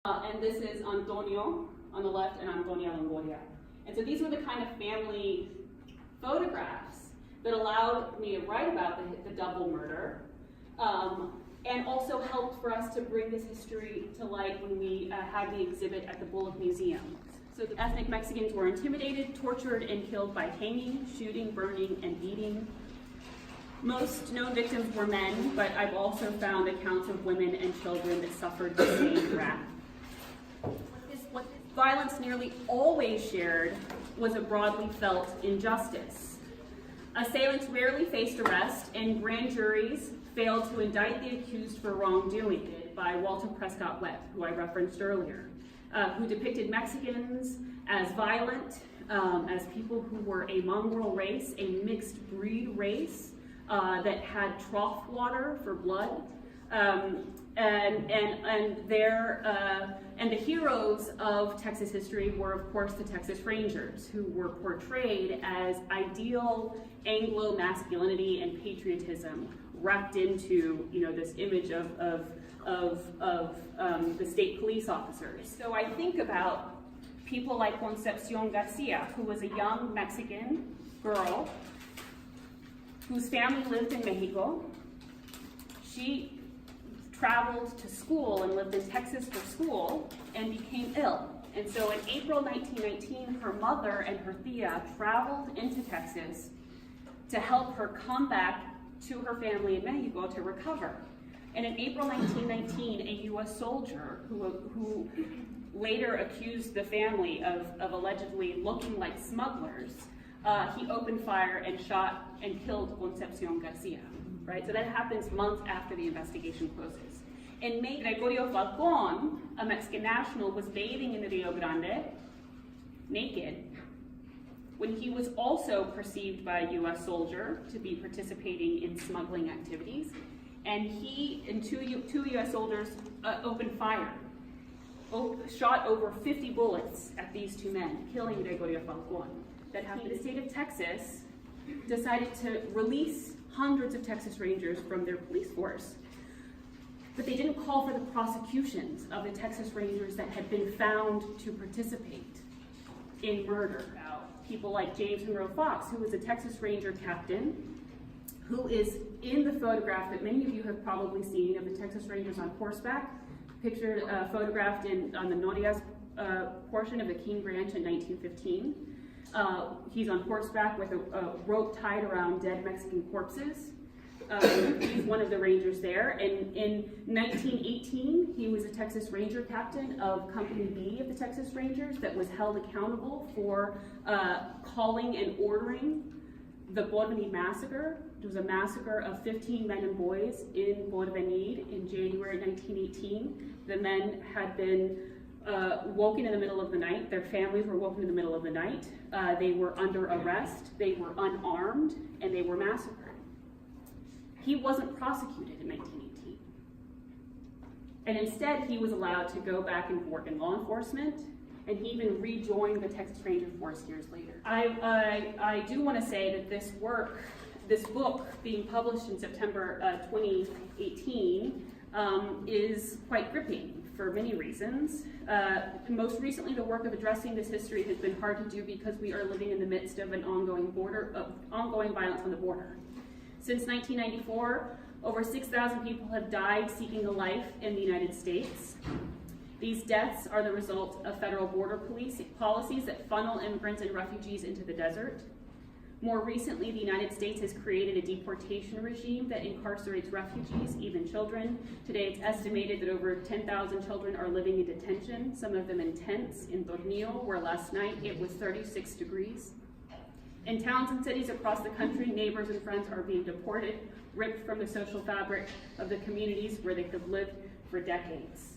And this is Antonio on the left and Antonia Longoria. And so these were the kind of family photographs that allowed me to write about the double murder, and also helped for us to bring this history to light when we had the exhibit at the Bullock Museum. So the ethnic Mexicans were intimidated, tortured, and killed by hanging, shooting, burning, and beating. Most known victims were men, but I've also found accounts of women and children that suffered the same wrath. What violence nearly always shared was a broadly felt injustice. Assailants rarely faced arrest, and grand juries failed to indict the accused for wrongdoing, by Walter Prescott Webb, who I referenced earlier, who depicted Mexicans as violent, as people who were a mongrel race, a mixed breed race that had trough water for blood, and the heroes of Texas history were, of course, the Texas Rangers, who were portrayed as ideal Anglo masculinity and patriotism wrapped into, this image of the state police officers. So I think about people like Concepcion Garcia, who was a young Mexican girl whose family lived in Mexico. She traveled to school and lived in Texas for school and became ill. And so in April 1919, her mother and her tia traveled into Texas to help her come back to her family in Mexico to recover. And in April 1919, a U.S. soldier who later accused the family of allegedly looking like smugglers, he opened fire and shot and killed Concepcion Garcia, right? So that happens months after the investigation closes. In May, Gregorio Falcon, a Mexican national, was bathing in the Rio Grande, naked, when he was also perceived by a U.S. soldier to be participating in smuggling activities. And he and two U.S. soldiers opened fire, shot over 50 bullets at these two men, killing Gregorio Falcon. That happened. The state of Texas decided to release hundreds of Texas Rangers from their police force, but they didn't call for the prosecutions of the Texas Rangers that had been found to participate in murder. People like James Monroe Fox, who was a Texas Ranger captain, who is in the photograph that many of you have probably seen of the Texas Rangers on horseback, pictured, photographed on the Norias portion of the King Ranch in 1915. He's on horseback with a rope tied around dead Mexican corpses. He's one of the Rangers there. And in 1918, he was a Texas Ranger captain of Company B of the Texas Rangers that was held accountable for calling and ordering the Porvenir massacre. It was a massacre of 15 men and boys in Porvenir in January 1918. The men had been woken in the middle of the night. Their families were woken in the middle of the night. They were under arrest. They were unarmed, and they were massacred. He wasn't prosecuted in 1918. And instead, he was allowed to go back and work in law enforcement, and he even rejoined the Texas Ranger Force years later. I do want to say that this book being published in September 2018 is quite gripping for many reasons. Most recently, the work of addressing this history has been hard to do because we are living in the midst of an ongoing violence on the border. Since 1994, over 6,000 people have died seeking a life in the United States. These deaths are the result of federal border policies that funnel immigrants and refugees into the desert. More recently, the United States has created a deportation regime that incarcerates refugees, even children. Today, it's estimated that over 10,000 children are living in detention, some of them in tents in Tornillo, where last night it was 36 degrees. In towns and cities across the country, neighbors and friends are being deported, ripped from the social fabric of the communities where they have lived for decades.